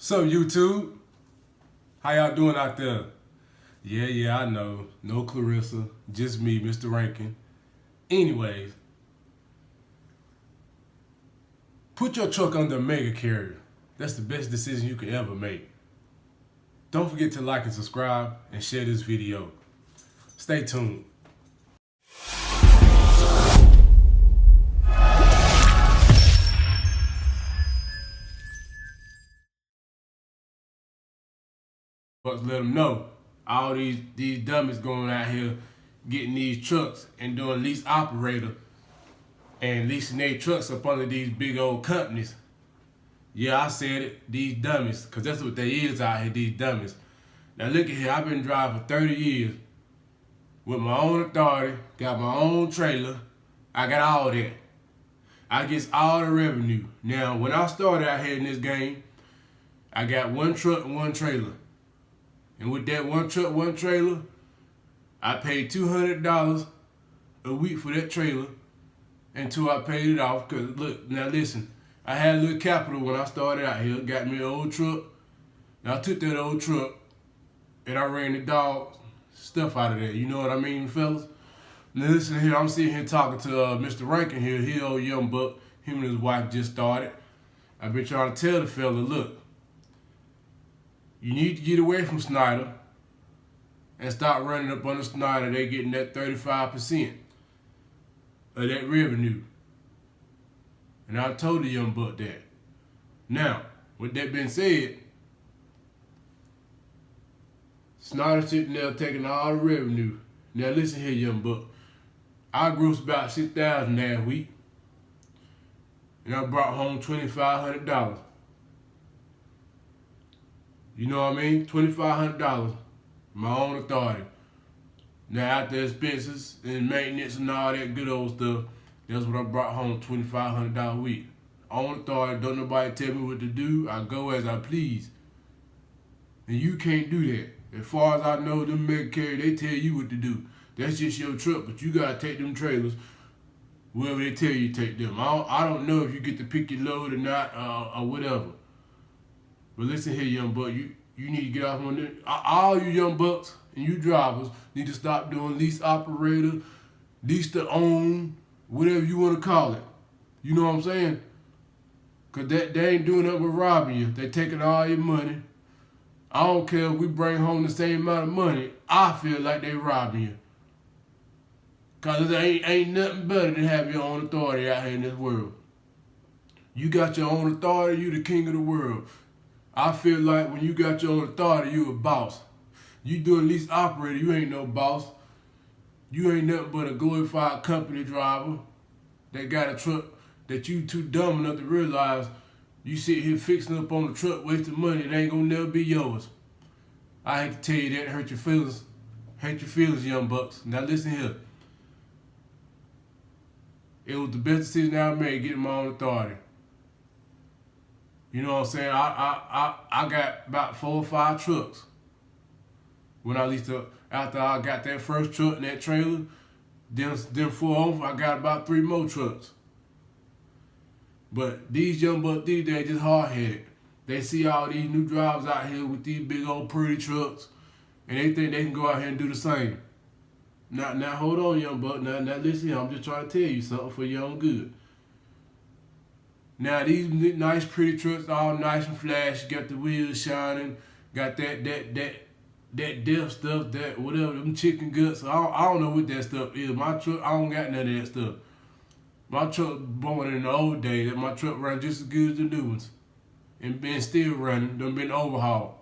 So YouTube, how y'all doing out there? Yeah, I know. No Clarissa, just me, Mr. Rankin. Anyways, put your truck under a mega carrier. That's the best decision you can ever make. Don't forget to like and subscribe and share this video. Stay tuned. But let them know all these dummies going out here getting these trucks and doing lease operator and leasing their trucks up under these big old companies. Yeah, I said it, these dummies, because that's what they is out here, these dummies. Now look at here, I've been driving for 30 years with my own authority, got my own trailer, I got all that. I get all the revenue. Now, when I started out here in this game, I got one truck and one trailer. And with that one truck, one trailer, I paid $200 a week for that trailer until I paid it off. Cause look, now listen, I had a little capital when I started out here, got me an old truck. Now I took that old truck and I ran the dog stuff out of there. You know what I mean, fellas? Now listen here, I'm sitting here talking to Mr. Rankin here. He old young buck. Him and his wife just started. I've been trying to tell the fella, look, you need to get away from Snyder and start running up under Snyder. They getting that 35% of that revenue. And I told the young buck that. Now, with that being said, Snyder sitting there taking all the revenue. Now listen here, young buck. I grossed about $6,000 last week, and I brought home $2,500. You know what I mean? $2,500, my own authority. Now after expenses and maintenance and all that good old stuff, that's what I brought home, $2,500 a week. Own authority, don't nobody tell me what to do. I go as I please. And you can't do that. As far as I know, them mega carriers, they tell you what to do. That's just your truck, but you gotta take them trailers wherever they tell you to take them. I don't know if you get to pick your load or not, or whatever. But listen here, young buck, you need to get off on that. All you young bucks and you drivers need to stop doing lease operator, lease to own, whatever you want to call it. You know what I'm saying? Because they ain't doing nothing but robbing you. They taking all your money. I don't care if we bring home the same amount of money. I feel like they robbing you. Because there ain't nothing better than have your own authority out here in this world. You got your own authority, you the king of the world. I feel like when you got your own authority, you a boss. You doing lease operator, you ain't no boss. You ain't nothing but a glorified company driver that got a truck that you too dumb enough to realize you sit here fixing up on the truck, wasting money, it ain't gonna never be yours. I hate to tell you that, hurt your feelings. Hurt your feelings, young bucks. Now listen here. It was the best decision I made, getting my own authority. You know what I'm saying? I got about 4 or 5 trucks. When I leased up, after I got that first truck and that trailer, then 4 over, I got about 3 more trucks. But these young bucks these days just hard-headed. They see all these new drivers out here with these big old pretty trucks, and they think they can go out here and do the same. Now hold on, young buck. Now listen here, I'm just trying to tell you something for your own good. Now these nice pretty trucks, all nice and flashy, got the wheels shining, got that death stuff, that whatever, them chicken guts. I don't know what that stuff is. My truck, I don't got none of that stuff. My truck born in the old days, that my truck run just as good as the new ones. And been still running, done been overhauled.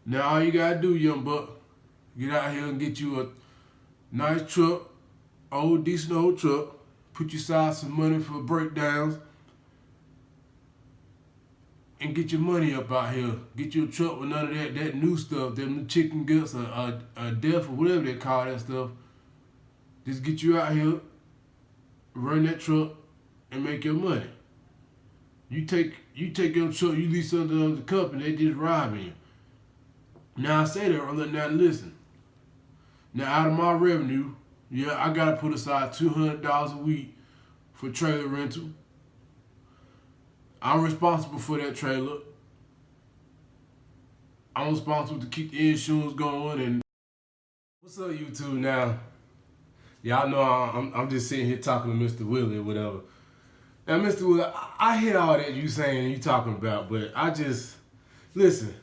Now all you gotta do, young buck, get out here and get you a nice truck, decent old truck. Put aside some money for breakdowns and get your money up out here. Get you a truck with none of that new stuff, them chicken guts or death or whatever they call that stuff. Just get you out here, run that truck, and make your money. You take your truck, you lease under the company, they just robbing you. Now I say that, now listen. Now out of my revenue, yeah, I gotta put aside $200 a week for trailer rental. I'm responsible for that trailer. I'm responsible to keep the insurance going. And what's up, YouTube? Now, y'all know I'm just sitting here talking to Mr. Willie or whatever. Now, Mr. Willie, I hear all that you saying and you talking about, but I just listen.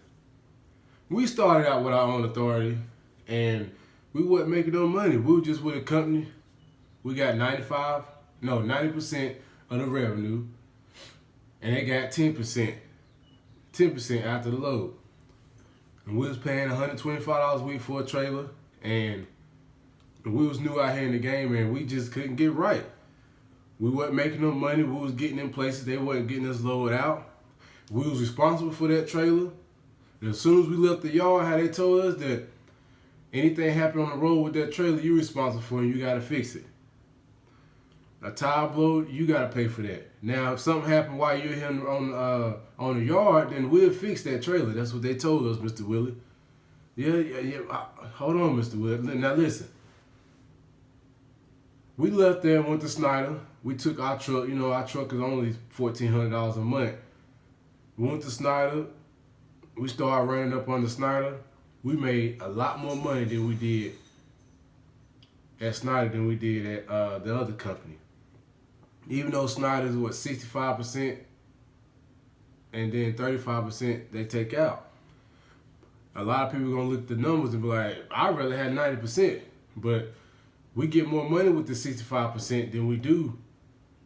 We started out with our own authority, and we wasn't making no money. We were just with a company. We got 90% of the revenue, and they got 10% after the load. And we was paying $125 a week for a trailer, and we was new out here in the game, and we just couldn't get right. We wasn't making no money. We was getting in places they wasn't getting us load out. We was responsible for that trailer. And as soon as we left the yard, how they told us that anything happened on the road with that trailer, you're responsible for it and you gotta fix it. A tire blow, you gotta pay for that. Now, if something happened while you're here on the yard, then we'll fix that trailer. That's what they told us, Mr. Willie. Yeah. Hold on, Mr. Willie. Now listen. We left there and went to Snyder. We took our truck. You know, our truck is only $1,400 a month. We went to Snyder. We started running up on the Snyder. We made a lot more money than we did at Snyder than we did at the other company. Even though Snyder's 65%, and then 35% they take out. A lot of people are gonna look at the numbers and be like, I'd rather have 90%, but we get more money with the 65% than we do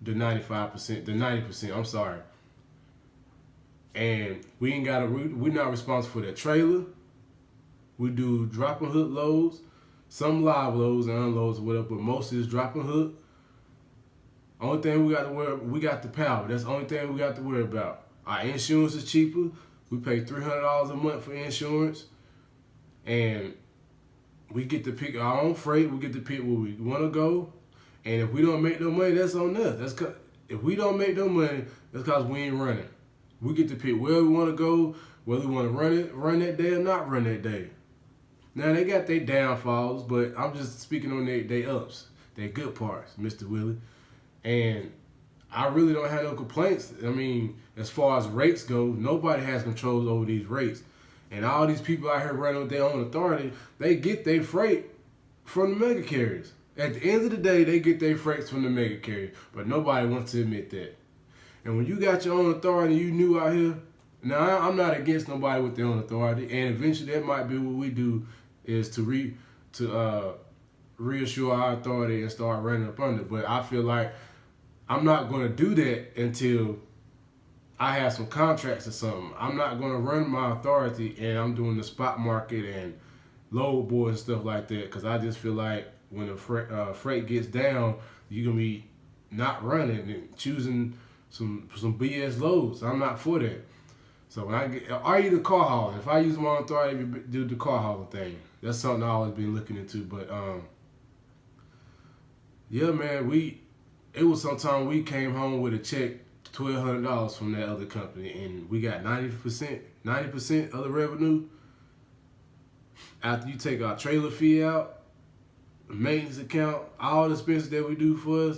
the 95%, the 90%, I'm sorry. And we're not responsible for that trailer. We do drop and hook loads, some live loads and unloads or whatever, but most is drop and hook. Only thing we got to worry, we got the power. That's the only thing we got to worry about. Our insurance is cheaper. We pay $300 a month for insurance, and we get to pick our own freight. We get to pick where we want to go, and if we don't make no money, that's on us. If we don't make no money, that's because we ain't running. We get to pick where we want to go, whether we want to run that day or not run that day. Now, they got their downfalls, but I'm just speaking on their ups, their good parts, Mr. Willie. And I really don't have no complaints. I mean, as far as rates go, nobody has control over these rates. And all these people out here running with their own authority, they get their freight from the mega carriers. At the end of the day, they get their freights from the mega carriers, but nobody wants to admit that. And when you got your own authority, you new out here. Now, I'm not against nobody with their own authority, and eventually that might be what we do, is to reassure our authority and start running up under. But I feel like I'm not going to do that until I have some contracts or something. I'm not going to run my authority and I'm doing the spot market and load board and stuff like that, because I just feel like when the freight gets down, you're going to be not running and choosing some BS loads. I'm not for that. So when are you the car hauler? If I use my own authority to do the car hauler thing, that's something I always been looking into. But yeah, man, it was sometime we came home with a check, $1,200 from that other company, and we got 90% of the revenue. After you take our trailer fee out, the maintenance account, all the expenses that we do for us,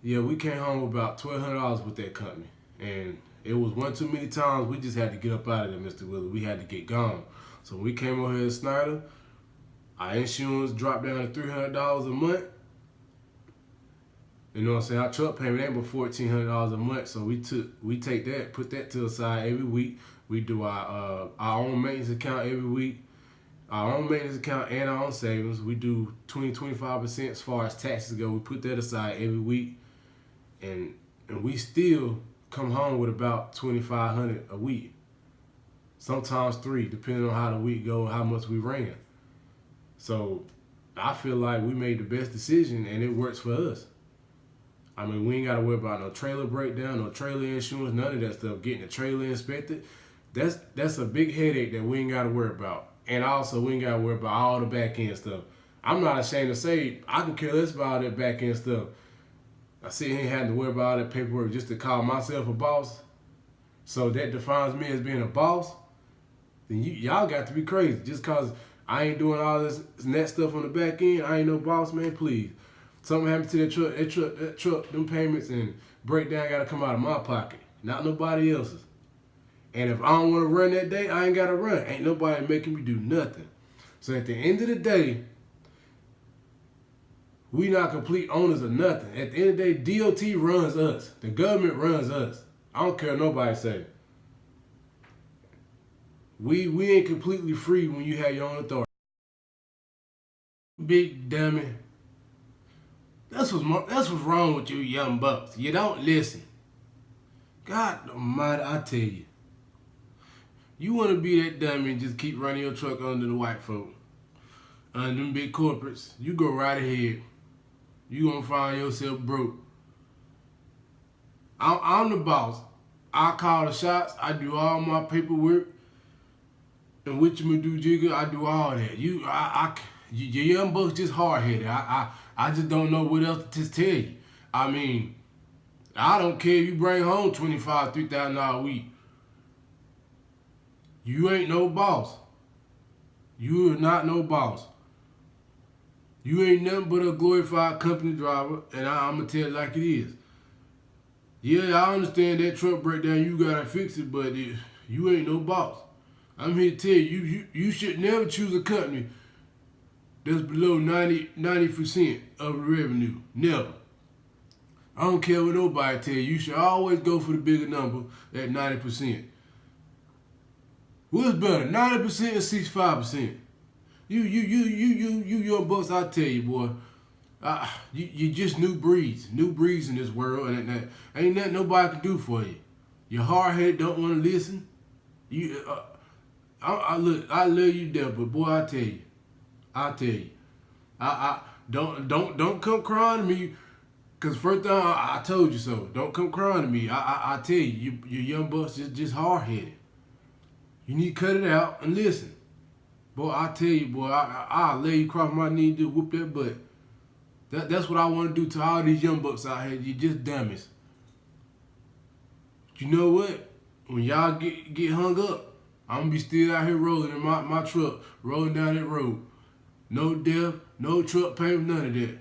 yeah, we came home with about $1,200 with that company. And it was one too many times we just had to get up out of there, Mr. Willie. We had to get gone. So when we came over here to Snyder, our insurance dropped down to $300 a month. You know what I'm saying? Our truck payment ain't but $1,400 a month. So we take that, put that to the side every week. We do our own maintenance account every week. Our own maintenance account and our own savings. We do 20-25% as far as taxes go. We put that aside every week. And we still come home with about $2,500 a week. Sometimes $3,000, depending on how the week goes, how much we ran. So I feel like we made the best decision and it works for us. I mean, we ain't got to worry about no trailer breakdown, no trailer insurance, none of that stuff. Getting the trailer inspected, that's a big headache that we ain't got to worry about. And also, we ain't got to worry about all the back end stuff. I'm not ashamed to say I can care less about all that back end stuff. I see he ain't had to worry about all that paperwork just to call myself a boss. So that defines me as being a boss. Then y'all got to be crazy. Just cause I ain't doing all this net stuff on the back end, I ain't no boss, man. Please. Something happened to that truck, them payments and breakdown got to come out of my pocket. not nobody else's. And if I don't want to run that day, I ain't got to run. Ain't nobody making me do nothing. So at the end of the day, we not complete owners of nothing. At the end of the day, DOT runs us. The government runs us. I don't care what nobody say. We ain't completely free when you have your own authority. Big dummy. That's what's wrong with you young bucks. You don't listen. God almighty, I tell you. You want to be that dummy and just keep running your truck under the white folk. Under them big corporates. You go right ahead. You gonna find yourself broke. I'm the boss. I call the shots. I do all my paperwork. And what you do, Jigger, I do all that. You young bucks just hard-headed. I just don't know what else to tell you. I mean, I don't care if you bring home $25,000, $3,000 a week. You ain't no boss. You are not no boss. You ain't nothing but a glorified company driver, and I'm going to tell it like it is. Yeah, I understand that truck breakdown, you got to fix it, but you ain't no boss. I'm here to tell you, you should never choose a company that's below 90% of the revenue. Never. I don't care what nobody tell you. You should always go for the bigger number at 90%. What's better, 90% or 65%? You young bucks, I tell you, boy. You just new breeds in this world, and ain't nothing nobody can do for you. Your hard head don't want to listen. I love you there, but boy, I tell you, don't come crying to me, cause first time I told you so. Don't come crying to me. I tell you, you young bucks just hard headed. You need to cut it out and listen. Boy, I tell you, boy, I'll lay you across my knee to whoop that butt. That's what I want to do to all these young bucks out here. You just dummies. You know what? When y'all get hung up, I'm going to be still out here rolling in my truck, rolling down that road. No death, no truck payment, none of that.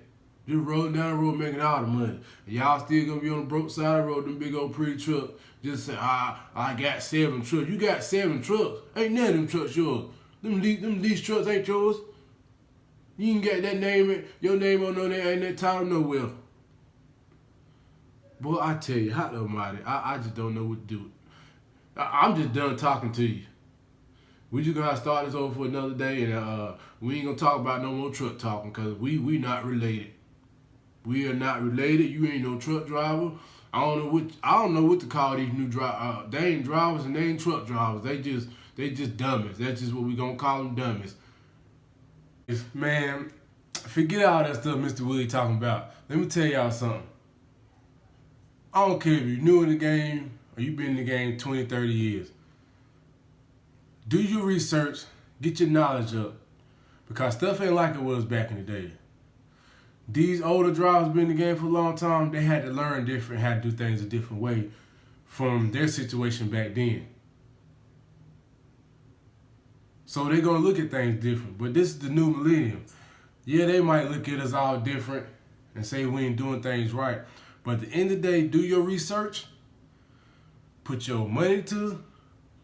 Just rolling down the road making all the money. And y'all still going to be on the broke side of the road, them big old pretty trucks. Just say, I got 7 trucks. You got 7 trucks. Ain't none of them trucks yours. Them lease trucks ain't yours. You ain't got that name, your name on no name, ain't that title nowhere. Boy, I tell you, hot almighty, I just don't know what to do. I'm just done talking to you. We just gonna start this over for another day, and we ain't gonna talk about no more truck talking, cause we not related. We are not related. You ain't no truck driver. I don't know what to call these new drivers. They ain't drivers and they ain't truck drivers. They just dummies. That's just what we gonna call them, dummies. Man, forget all that stuff Mr. Willie talking about. Let me tell y'all something. I don't care if you're new in the game or you've been in the game 20, 30 years. Do your research, get your knowledge up, because stuff ain't like it was back in the day. These older drivers been in the game for a long time, they had to learn different, how to do things a different way from their situation back then. So they're going to look at things different. But this is the new millennium. Yeah, they might look at us all different and say we ain't doing things right. But at the end of the day, do your research. Put your money to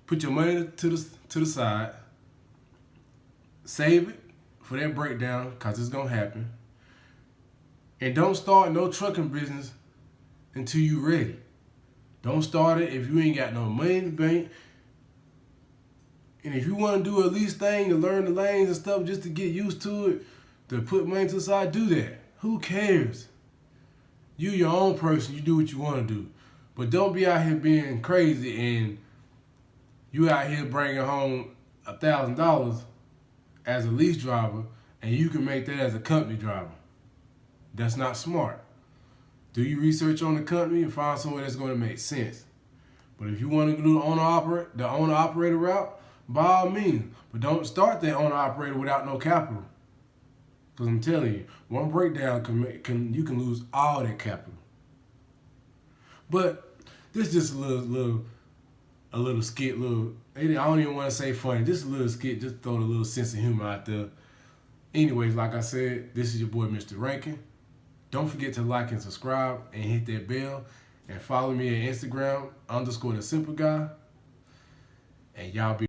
the side. Save it for that breakdown, because it's going to happen. And don't start no trucking business until you ready. Don't start it if you ain't got no money in the bank. And if you want to do a lease thing to learn the lanes and stuff just to get used to it, to put money to the side, do that. Who cares? You your own person. You do what you want to do. But don't be out here being crazy and you out here bringing home $1,000 as a lease driver and you can make that as a company driver. That's not smart. Do your research on the company and find somewhere that's going to make sense. But if you want to do the owner-operator route, by all means. But don't start that owner-operator without no capital. Because I'm telling you, one breakdown you can lose all that capital. But this is just a little skit, I don't even want to say funny, just a little skit, just throw a little sense of humor out there. Anyways, like I said, this is your boy Mr. Rankin. Don't forget to like and subscribe and hit that bell. And follow me on Instagram, _the simple guy. And y'all be